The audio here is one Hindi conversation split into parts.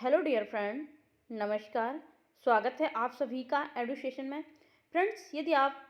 हेलो डियर फ्रेंड, नमस्कार। स्वागत है आप सभी का एडुकेशन में। फ्रेंड्स, यदि आप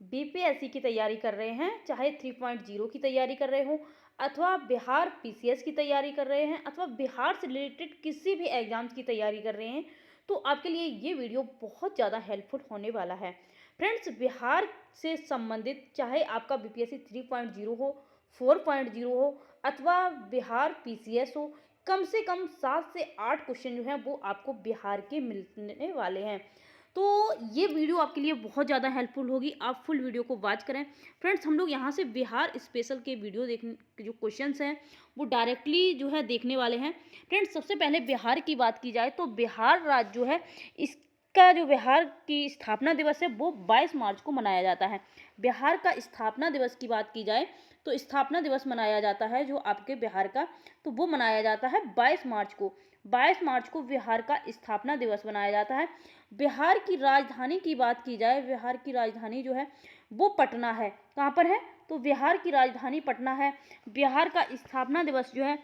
बीपीएससी की तैयारी कर रहे हैं, चाहे 3.0 की तैयारी कर रहे हो, अथवा बिहार पीसीएस की तैयारी कर रहे हैं, अथवा बिहार से रिलेटेड किसी भी एग्जाम्स की तैयारी कर रहे हैं, तो आपके लिए ये वीडियो बहुत ज़्यादा हेल्पफुल होने वाला है। फ्रेंड्स, बिहार से संबंधित चाहे आपका बीपीएससी 3.0 हो, 4.0 हो, अथवा बिहार पीसीएस हो, कम से कम 7 से 8 क्वेश्चन जो हैं वो आपको बिहार के मिलने वाले हैं। तो ये वीडियो आपके लिए बहुत ज़्यादा हेल्पफुल होगी, आप फुल वीडियो को वॉच करें। फ्रेंड्स, हम लोग यहाँ से बिहार स्पेशल के वीडियो देखने के जो क्वेश्चंस हैं वो डायरेक्टली जो है देखने वाले हैं। फ्रेंड्स, सबसे पहले बिहार की बात की जाए तो बिहार राज्य जो है इसका जो बिहार की स्थापना दिवस है वो 22 मार्च को मनाया जाता है। बिहार का स्थापना दिवस की बात की जाए तो स्थापना दिवस मनाया जाता है जो आपके बिहार का, तो वो मनाया जाता है 22 मार्च को। 22 मार्च को बिहार का स्थापना दिवस मनाया जाता है। बिहार की राजधानी की बात की जाए, बिहार की राजधानी जो है वो पटना है। कहाँ पर है? तो बिहार की राजधानी पटना है। बिहार का स्थापना दिवस जो है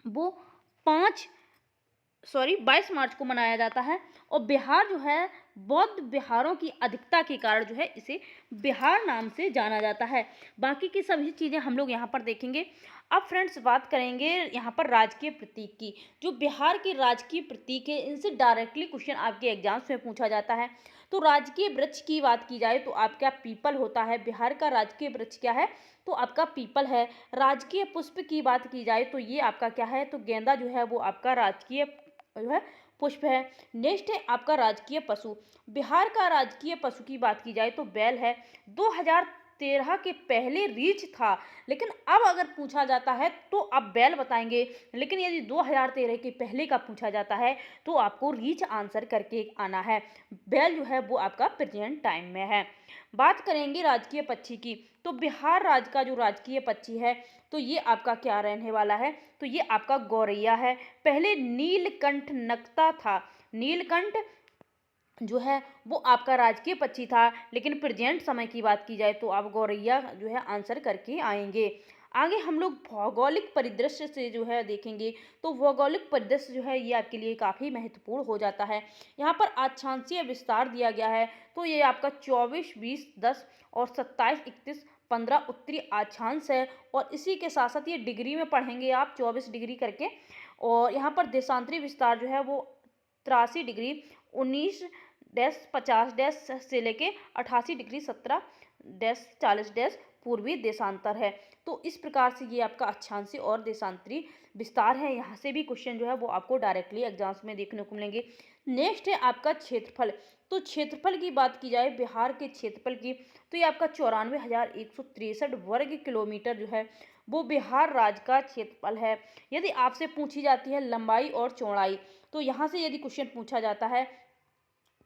वो 22 मार्च को मनाया जाता है। और बिहार जो है बौद्ध बिहारों की अधिकता के कारण जो है इसे बिहार नाम से जाना जाता है। बाकी की सभी चीज़ें हम लोग यहाँ पर देखेंगे। अब फ्रेंड्स, बात करेंगे यहाँ पर राजकीय प्रतीक की। जो बिहार के राजकीय प्रतीक है इनसे डायरेक्टली क्वेश्चन आपके एग्जाम्स में पूछा जाता है। तो राजकीय वृक्ष की बात की जाए तो आपका पीपल होता है। बिहार का राजकीय वृक्ष क्या है? तो आपका पीपल है। राजकीय पुष्प की बात की जाए तो ये आपका क्या है? तो गेंदा जो है वो आपका राजकीय जो है पुष्प है। नेक्स्ट है आपका राजकीय पशु। बिहार का राजकीय पशु की बात की जाए तो बैल है। 2013 के पहले रीछ था, लेकिन अब अगर पूछा जाता है तो आप बैल बताएंगे, लेकिन यदि 2013 के पहले का पूछा जाता है तो आपको रीछ आंसर करके आना है। बैल जो है वो आपका प्रेजेंट टाइम में है। बात करेंगे राजकीय पक्षी की। तो बिहार राज्य का जो राजकीय पक्षी है तो ये आपका क्या रहने वाला है? तो ये आपका गौरैया है। पहले नीलकंठ नकता था। नीलकंठ जो है वो आपका राजकीय पक्षी था, लेकिन प्रेजेंट समय की बात की जाए तो आप गौरैया जो है आंसर करके आएंगे। आगे हम लोग भौगोलिक परिदृश्य से जो है देखेंगे। तो भौगोलिक परिदृश्य जो है ये आपके लिए काफ़ी महत्वपूर्ण हो जाता है। यहाँ पर अक्षांशीय विस्तार दिया गया है। तो ये आपका 24, 20, 10 और 27, 31, 15 उत्तरी अक्षांश है। और इसी के साथ साथ ये डिग्री में पढ़ेंगे आप 24 डिग्री करके। और यहाँ पर देशांतरी विस्तार जो है वो 83 डिग्री 19-50 से लेके 88 डिग्री 17-40 पूर्वी देशांतर है। तो इस प्रकार से ये आपका अक्षांशीय और देशांतरी विस्तार है। यहाँ से भी क्वेश्चन जो है वो आपको डायरेक्टली एग्जाम्स में देखने को मिलेंगे। नेक्स्ट है आपका क्षेत्रफल। तो क्षेत्रफल की बात की जाए बिहार के क्षेत्रफल की तो ये आपका 94,163 वर्ग किलोमीटर जो है वो बिहार राज्य का क्षेत्रफल है। यदि आपसे पूछी जाती है लंबाई और चौड़ाई, तो यहाँ से यदि क्वेश्चन पूछा जाता है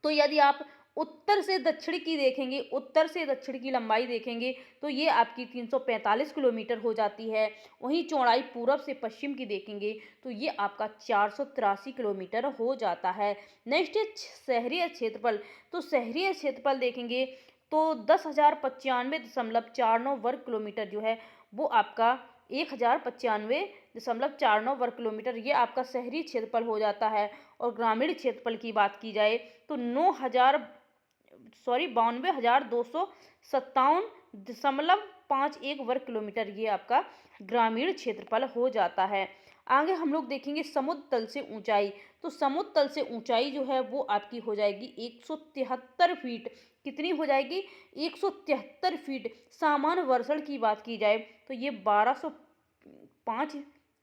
तो यदि आप उत्तर से दक्षिण की देखेंगे, उत्तर से दक्षिण की लंबाई देखेंगे तो ये आपकी 345 किलोमीटर हो जाती है। वहीं चौड़ाई पूरब से पश्चिम की देखेंगे तो ये आपका 483 किलोमीटर हो जाता है। नेक्स्ट है शहरी क्षेत्रफल। तो शहरी क्षेत्रफल देखेंगे तो 10,095.49 वर्ग किलोमीटर जो है वो आपका 1,095.49 वर्ग किलोमीटर ये आपका शहरी क्षेत्रफल हो जाता है। और ग्रामीण क्षेत्रफल की बात की जाए तो 92,257.51 वर्ग किलोमीटर ये आपका ग्रामीण क्षेत्रफल हो जाता है। आगे हम लोग देखेंगे समुद्र तल से ऊंचाई। तो समुद्र तल से ऊंचाई जो है वो आपकी हो जाएगी 173 फीट। कितनी हो जाएगी? 173 फीट। सामान्य वर्षण की बात की जाए तो ये 1205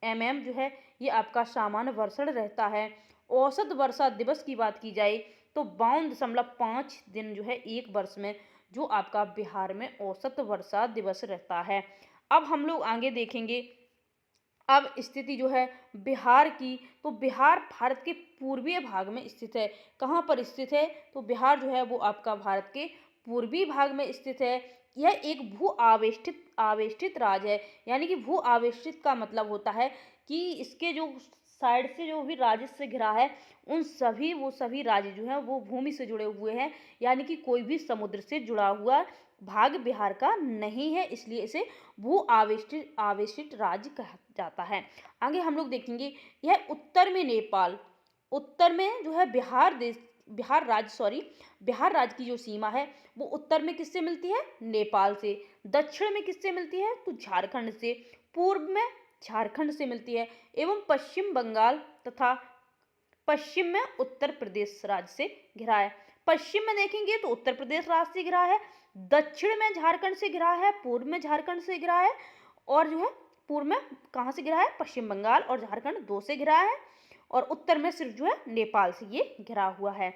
mm जो है ये आपका सामान्य वर्षण रहता है। औसत वर्षा दिवस की बात की जाए तो 52.5 दिन जो है एक वर्ष में जो आपका बिहार में औसत वर्षा दिवस रहता है। अब हम लोग आगे देखेंगे अब स्थिति जो है बिहार की। तो बिहार भारत के पूर्वीय भाग में स्थित है। कहाँ पर स्थित है? तो बिहार जो है वो आपका भारत के पूर्वी भाग में स्थित है। यह एक भू आवेष्टित आवेष्टित राज्य है। यानी कि भू आवेष्टित का मतलब होता है कि इसके जो साइड से जो भी राज्य से घिरा है उन सभी वो सभी राज्य जो हैं वो भूमि से जुड़े हुए हैं। यानी कि कोई भी समुद्र से जुड़ा हुआ भाग बिहार का नहीं है, इसलिए इसे भू आवेष्टित आवेशित राज्य कहा जाता है। आगे हम लोग देखेंगे यह उत्तर में नेपाल। उत्तर में जो है बिहार राज्य की जो सीमा है वो उत्तर में किससे मिलती है? नेपाल से। दक्षिण में किससे मिलती है? तो झारखंड से। पूर्व में झारखंड से मिलती है एवं पश्चिम बंगाल तथा पश्चिम में उत्तर प्रदेश राज्य से घिरा है। पश्चिम में देखेंगे तो उत्तर प्रदेश राज्य से घिरा है, दक्षिण में झारखंड से घिरा है, पूर्व में झारखंड से घिरा है और जो है पूर्व में कहाँ से घिरा है? पश्चिम बंगाल और झारखंड दो से घिरा है और उत्तर में सिर्फ जो है नेपाल से ये घिरा हुआ है।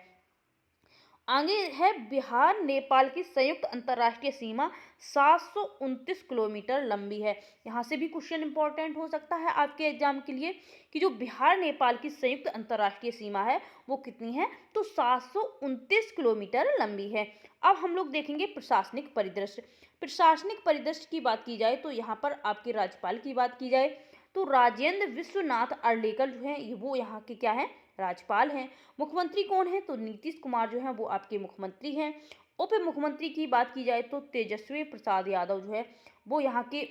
आगे है बिहार नेपाल की संयुक्त अंतर्राष्ट्रीय सीमा 729 किलोमीटर लंबी है। यहाँ से भी क्वेश्चन इंपॉर्टेंट हो सकता है आपके एग्जाम के लिए कि जो बिहार नेपाल की संयुक्त अंतर्राष्ट्रीय सीमा है वो कितनी है? तो 729 किलोमीटर लंबी है। अब हम लोग देखेंगे प्रशासनिक परिदृश्य। प्रशासनिक परिदृश्य की बात की जाए तो यहाँ पर आपके राज्यपाल की बात की जाए तो राजेंद्र विश्वनाथ अर्लेकर जो है वो यहाँ के क्या है? राज्यपाल हैं। मुख्यमंत्री कौन है? तो नीतीश कुमार जो है वो आपके मुख्यमंत्री हैं। उप मुख्यमंत्री की बात की जाए तो तेजस्वी प्रसाद यादव जो है वो यहाँ के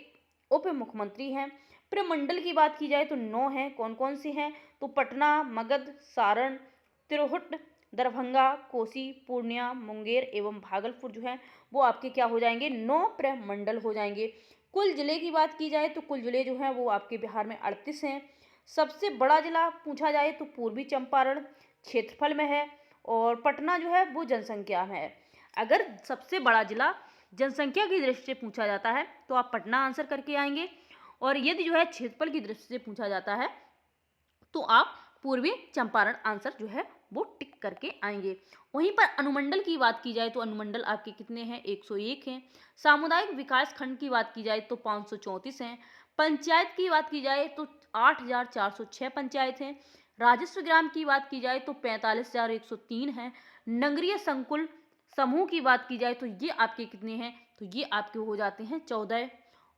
उप मुख्यमंत्री हैं। प्रमंडल की बात की जाए तो 9 हैं। कौन कौन से हैं? तो पटना, मगध, सारण, तिरहुट, दरभंगा, कोसी, पूर्णिया, मुंगेर एवं भागलपुर जो है वो आपके क्या हो जाएंगे? 9 प्रमंडल हो जाएंगे। कुल जिले की बात की जाए तो कुल जिले जो हैं वो आपके बिहार में 38 हैं। सबसे बड़ा जिला पूछा जाए तो पूर्वी चंपारण क्षेत्रफल में है और पटना जो है वो जनसंख्या में है। अगर सबसे बड़ा जिला जनसंख्या की दृष्टि से पूछा जाता है तो आप पटना आंसर करके आएंगे और यदि जो है क्षेत्रफल की दृष्टि से पूछा जाता है तो आप पूर्वी चंपारण आंसर जो है वो टिक करके आएंगे। वहीं पर अनुमंडल की बात की जाए तो अनुमंडल आपके कितने हैं? 101 हैं। सामुदायिक विकास खंड की बात की जाए तो 534 हैं। पंचायत की बात की जाए तो 8406 पंचायत हैं। राजस्व ग्राम की बात की जाए तो 45,103 हैं। नगरीय संकुल समूह की बात की जाए तो ये आपके कितने हैं? तो ये आपके हो जाते हैं 14।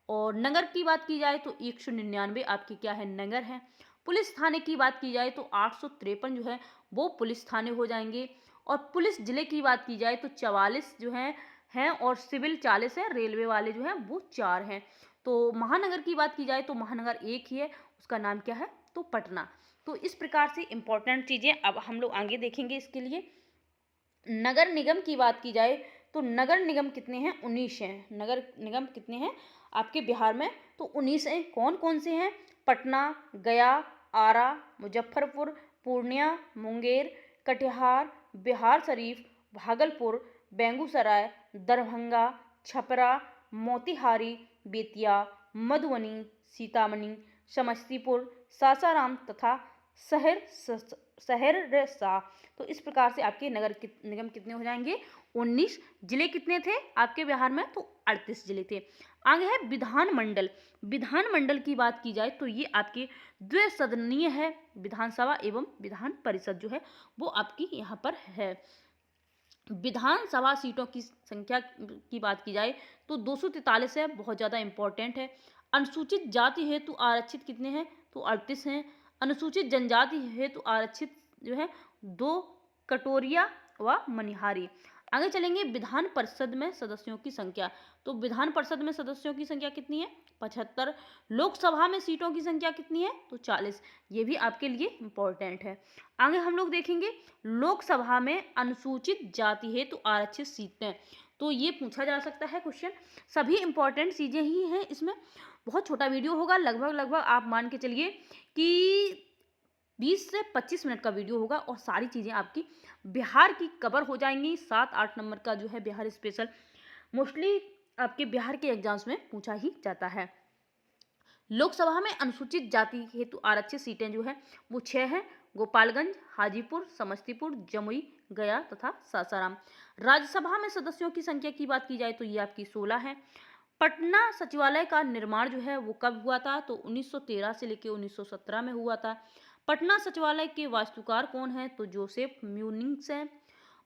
और नगर की बात की जाए तो 199 आपके क्या है? नगर हैं। पुलिस थाने की बात की जाए तो 853 जो है वो पुलिस थाने हो जाएंगे और पुलिस जिले की बात की जाए तो 44 जो हैं और सिविल 40 है। रेलवे वाले जो हैं वो 4 हैं। तो महानगर की बात की जाए तो महानगर एक ही है, उसका नाम क्या है? तो पटना। तो इस प्रकार से इंपॉर्टेंट चीज़ें अब हम लोग आगे देखेंगे। इसके लिए नगर निगम की बात की जाए तो नगर निगम कितने हैं? 19 हैं। नगर निगम कितने हैं आपके बिहार में? तो 19 हैं। कौन कौन से हैं? पटना, गया, आरा, मुजफ्फरपुर, पूर्णिया, मुंगेर, कटिहार, बिहार शरीफ, भागलपुर, बेगूसराय, दरभंगा, छपरा, मोतिहारी, बेतिया, मधुबनी, सीतामढ़ी, समस्तीपुर, सासाराम तथा सहरसा। तो इस प्रकार से आपके नगर निगम कितने हो जाएंगे? 19। जिले कितने थे आपके बिहार में? तो 38 जिले थे। आगे है विधानमंडल। विधानमंडल की बात की जाए तो ये आपके द्विसदनीय है। विधानसभा एवं विधान परिषद जो है वो आपकी यहाँ पर है। विधानसभा सीटों की संख्या की बात की जाए तो 243 है, बहुत ज़्यादा इंपॉर्टेंट है। अनुसूचित जाति हेतु आरक्षित कितने हैं? तो 38 हैं। अनुसूचित जनजाति हेतु आरक्षित जो है 2 कटोरिया व मनिहारी। आगे चलेंगे विधान परिषद में सदस्यों की संख्या। तो विधान परिषद में सदस्यों की संख्या कितनी है? 75। लोकसभा में सीटों की संख्या कितनी है? तो 40। ये भी आपके लिए इंपॉर्टेंट है। आगे हम लोग देखेंगे लोकसभा में अनुसूचित जाति हेतु आरक्षित सीटें। तो ये पूछा जा सकता है क्वेश्चन। सभी इंपॉर्टेंट चीज़ें ही हैं इसमें। बहुत छोटा वीडियो होगा, लगभग आप मान के चलिए कि 20 से 25 मिनट का वीडियो होगा और सारी चीज़ें आपकी बिहार की कवर हो जाएंगी। 7-8 नंबर का जो है बिहार स्पेशल मोस्टली आपके बिहार के एग्जाम्स में पूछा ही जाता है। लोकसभा में अनुसूचित जाति हेतु आरक्षित सीटें जो है वो 6 हैं। गोपालगंज, हाजीपुर, समस्तीपुर, जमुई, गया तथा सासाराम। राज्यसभा में सदस्यों की संख्या की बात की जाए तो ये आपकी 16 है। पटना सचिवालय का निर्माण जो है वो कब हुआ था? तो 1913 से लेकर 1917 में हुआ था। पटना सचिवालय के वास्तुकार कौन है? तो जोसेफ म्यूनिस हैं।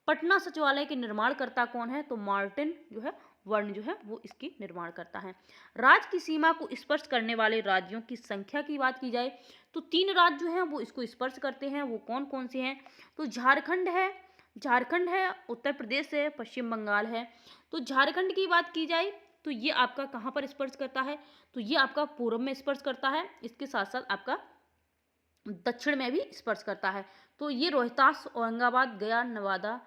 पटना सचिवालय के निर्माणकर्ता कौन है? तो मार्टिन जो है वर्ण जो है वो इसकी निर्माण करता है। राज्य की सीमा को स्पर्श करने वाले राज्यों की संख्या की बात की जाए तो 3 राज्य जो हैं वो इसको स्पर्श करते हैं। वो कौन कौन से हैं? तो झारखंड है, उत्तर प्रदेश है, पश्चिम बंगाल है। तो झारखंड की बात की जाए तो ये आपका कहाँ पर स्पर्श करता है? तो ये आपका पूर्व में स्पर्श करता है। इसके साथ साथ आपका दक्षिण में भी स्पर्श करता है। तो ये रोहतास, औरंगाबाद, गया, नवादा,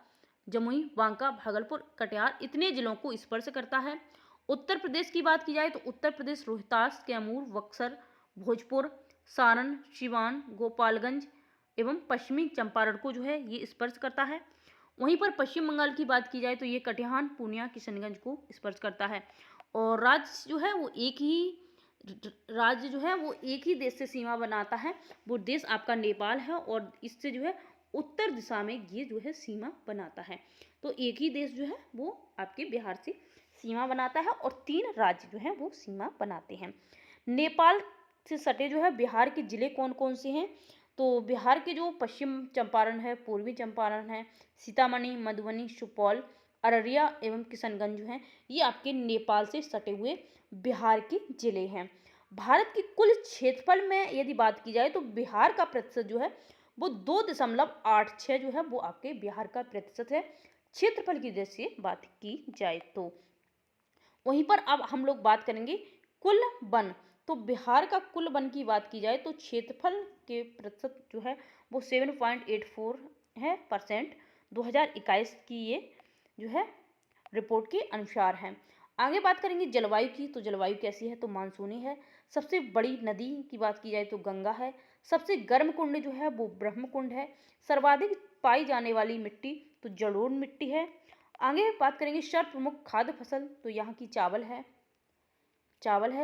जमुई, बांका, भागलपुर, कटिहार इतने जिलों को स्पर्श करता है। उत्तर प्रदेश की बात की जाए तो उत्तर प्रदेश रोहतास, कैमूर, बक्सर, भोजपुर, सारण, सिवान, गोपालगंज एवं पश्चिमी चंपारण को जो है ये स्पर्श करता है। वहीं पर पश्चिम बंगाल की बात की जाए तो ये कटिहार, पूर्णिया, किशनगंज को स्पर्श करता है। और राज्य जो है वो एक ही देश से सीमा बनाता है। वो देश आपका नेपाल है और इससे जो है उत्तर दिशा में ये जो है सीमा बनाता है। तो एक ही देश जो है वो आपके बिहार से सीमा बनाता है और 3 राज्य जो हैं वो सीमा बनाते हैं। नेपाल से सटे जो है बिहार के ज़िले कौन कौन से हैं? तो बिहार के जो पश्चिम चंपारण है, पूर्वी चंपारण है, सीतामढ़ी, मधुबनी, सुपौल, अररिया एवं किशनगंज जो हैं ये आपके नेपाल से सटे हुए बिहार के ज़िले हैं। भारत की कुल क्षेत्रफल में यदि बात की जाए तो बिहार का प्रतिशत जो है वो 2.86 जो है वो आपके बिहार का प्रतिशत है, क्षेत्रफल की दृष्टि से बात की जाए तो। वहीं पर अब हम लोग बात करेंगे कुल वन। तो बिहार का कुल वन की बात की जाए तो क्षेत्रफल के प्रतिशत जो है वो 7.84 है परसेंट 2021 की ये जो है रिपोर्ट के अनुसार है। आगे बात करेंगे जलवायु की। तो जलवायु कैसी है? तो मानसूनी है। सबसे बड़ी नदी की बात की जाए तो गंगा है। सबसे गर्म कुंड जो है वो ब्रह्मकुंड है। सर्वाधिक पाई जाने वाली मिट्टी तो जलोढ़ मिट्टी है। आगे बात करेंगे सर्व प्रमुख खाद्य फसल। तो यहाँ की चावल है।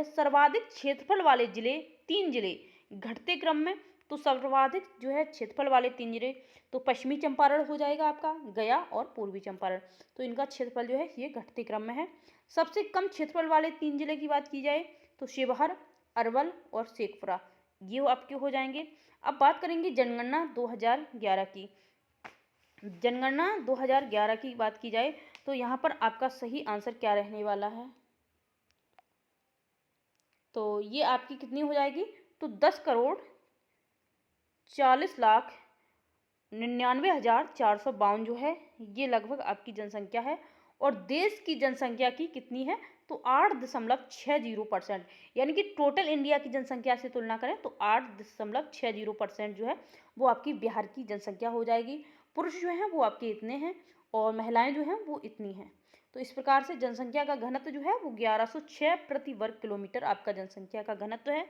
सर्वाधिक क्षेत्रफल वाले जिले 3 जिले घटते क्रम में। तो सर्वाधिक जो है क्षेत्रफल वाले 3 जिले तो पश्चिमी चंपारण हो जाएगा आपका, गया और पूर्वी चंपारण। तो इनका क्षेत्रफल जो है ये घटते क्रम में है। सबसे कम क्षेत्रफल वाले 3 जिले की बात की जाए तो शिवहर, अरवल और शेखपुरा, ये आपके हो जाएंगे। अब बात करेंगे जनगणना 2011 की। जनगणना 2011 की बात की जाए तो यहाँ पर आपका सही आंसर क्या रहने वाला है? तो ये आपकी कितनी हो जाएगी? तो 10,40,99,452 जो है ये लगभग आपकी जनसंख्या है। और देश की जनसंख्या की कितनी है? तो 8.60%, यानी कि टोटल इंडिया की जनसंख्या से तुलना करें तो 8.60% जो है वो आपकी बिहार की जनसंख्या हो जाएगी। पुरुष जो हैं वो आपके इतने हैं और महिलाएं जो हैं वो इतनी हैं। तो इस प्रकार से जनसंख्या का घनत्व जो है वो 1106 प्रति वर्ग किलोमीटर आपका जनसंख्या का घनत्व है।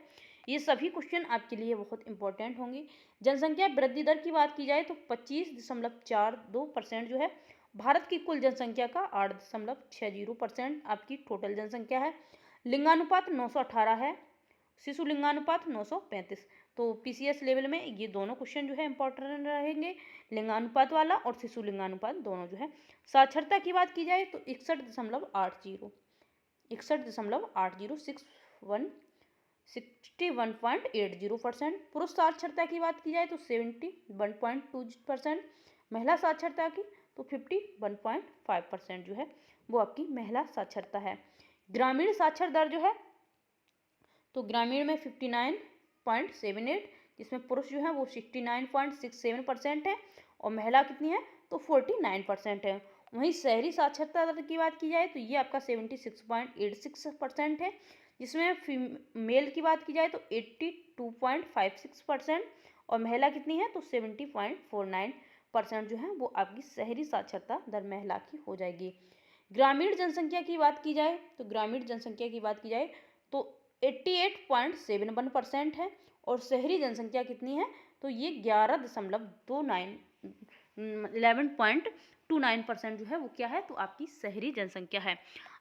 ये सभी क्वेश्चन आपके लिए बहुत इंपॉर्टेंट होंगे। जनसंख्या वृद्धि दर की बात की जाए तो 25.42% जो है भारत की कुल जनसंख्या का 8.60% आपकी टोटल जनसंख्या है। लिंगानुपात 918 है, शिशु लिंगानुपात 935। तो पीसीएस लेवल में ये दोनों क्वेश्चन जो है इंपॉर्टेंट रहेंगे, लिंगानुपात वाला और शिशु लिंगानुपात दोनों जो है। साक्षरता की बात की जाए तो 61.80 पुरुष साक्षरता की बात की जाए तो 71.2%, महिला साक्षरता की तो 51.5% जो है वो आपकी महिला साक्षरता है। ग्रामीण साक्षर दर जो है तो ग्रामीण में 59.78, जिसमें पुरुष जो है वो 69.67% है और महिला कितनी है तो 49% है। वहीं शहरी साक्षरता दर की बात की जाए तो ये आपका 76.86% है, जिसमें मेल की बात की जाए तो 82.56% और महिला कितनी है तो 70.49% जो है वो आपकी शहरी साक्षरता दर महिला की हो जाएगी। ग्रामीण जनसंख्या की बात की जाए तो 88.71% है और शहरी जनसंख्या कितनी है तो ये 11.29% जो है वो क्या है तो आपकी शहरी जनसंख्या है।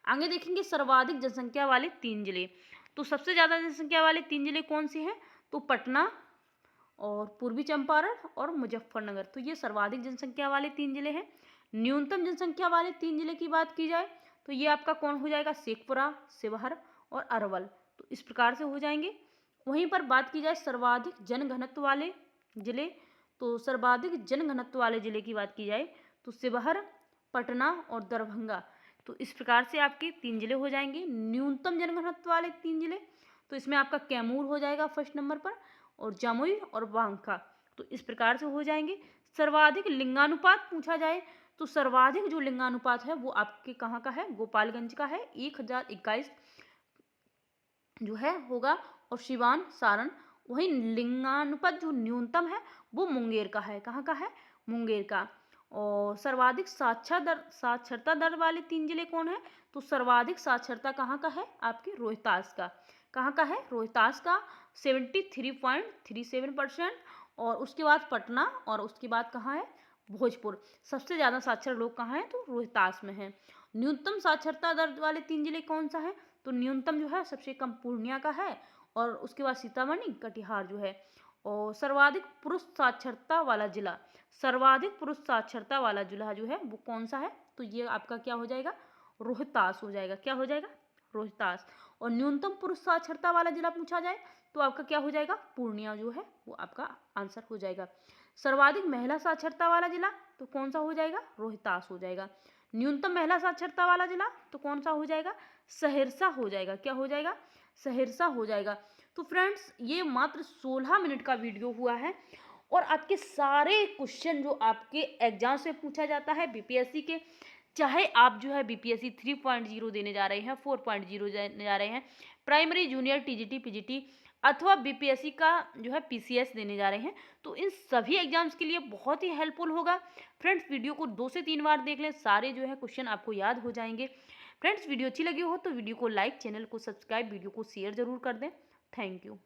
आगे देखेंगे सर्वाधिक जनसंख्या वाले 3 जिले। तो सबसे ज़्यादा जनसंख्या वाले 3 जिले कौन से हैं? तो पटना और पूर्वी चंपारण और मुजफ्फरनगर। तो ये सर्वाधिक जनसंख्या वाले 3 जिले हैं। न्यूनतम जनसंख्या वाले 3 जिले की बात की जाए तो ये आपका कौन हो जाएगा? शेखपुरा, शिवहर और अरवल। तो इस प्रकार से हो जाएंगे। वहीं पर बात की जाए सर्वाधिक जनघनत्व वाले जिले, तो सर्वाधिक जनघनत्व वाले जिले की बात की जाए तो शिवहर, पटना और दरभंगा। तो इस प्रकार से आपके 3 जिले हो जाएंगे। न्यूनतम जनघनत्व वाले 3 जिले तो इसमें आपका कैमूर हो जाएगा फर्स्ट नंबर पर और जमुई और बांका। तो इस प्रकार से हो जाएंगे। सर्वाधिक लिंगानुपात पूछा जाए तो सर्वाधिक जो लिंगानुपात है वो आपके कहाँ का है? गोपालगंज का है, 1021 जो है होगा। और सिवान, सारण वही लिंगानुपात जो न्यूनतम है वो मुंगेर का है। कहाँ का है? मुंगेर का। और सर्वाधिक साक्षरता दर वाले 3 जिले कौन है? तो सर्वाधिक साक्षरता कहाँ का है? आपके रोहतास का। कहाँ का है? रोहतास का 73.37%। और उसके बाद पटना, और उसके बाद कहाँ है? भोजपुर। सबसे ज़्यादा साक्षर लोग कहाँ हैं? तो रोहतास में हैं। न्यूनतम साक्षरता दर वाले 3 जिले कौन सा है? तो न्यूनतम जो है सबसे कम पूर्णिया का है, और उसके बाद सीतामढ़ी, कटिहार जो है। और सर्वाधिक पुरुष साक्षरता वाला जिला, सर्वाधिक पुरुष साक्षरता वाला जिला जो है वो कौन सा है? तो ये आपका क्या हो जाएगा? रोहतास हो जाएगा। क्या हो जाएगा? रोहतास। और न्यूनतम पुरुष साक्षरता वाला जिला पूछा जाए तो आपका क्या हो जाएगा? पूर्णिया जो है वो आपका आंसर हो जाएगा। सर्वाधिक महिला साक्षरता वाला जिला तो कौन सा हो जाएगा? रोहतास हो जाएगा। न्यूनतम महिला साक्षरता वाला जिला तो कौन सा हो जाएगा? सहरसा हो जाएगा। क्या हो जाएगा? सहरसा हो जाएगा। तो फ्रेंड्स, ये मात्र 16 मिनट का वीडियो हुआ है, और आपके सारे क्वेश्चन जो आपके एग्जाम से पूछा जाता है बीपीएससी के, चाहे आप जो है बीपीएससी 3.0 देने जा रहे हैं, 4.0 देने जा रहे हैं, प्राइमरी, जूनियर, टीजीटी, पीजीटी, अथवा बीपीएससी का जो है पीसीएस देने जा रहे हैं, तो इन सभी एग्जाम्स के लिए बहुत ही हेल्पफुल होगा। फ्रेंड्स, वीडियो को 2 से 3 बार देख लें, सारे जो है क्वेश्चन आपको याद हो जाएंगे। फ्रेंड्स, वीडियो अच्छी लगी हो तो वीडियो को लाइक, चैनल को सब्सक्राइब, वीडियो को शेयर जरूर कर दें। Thank you.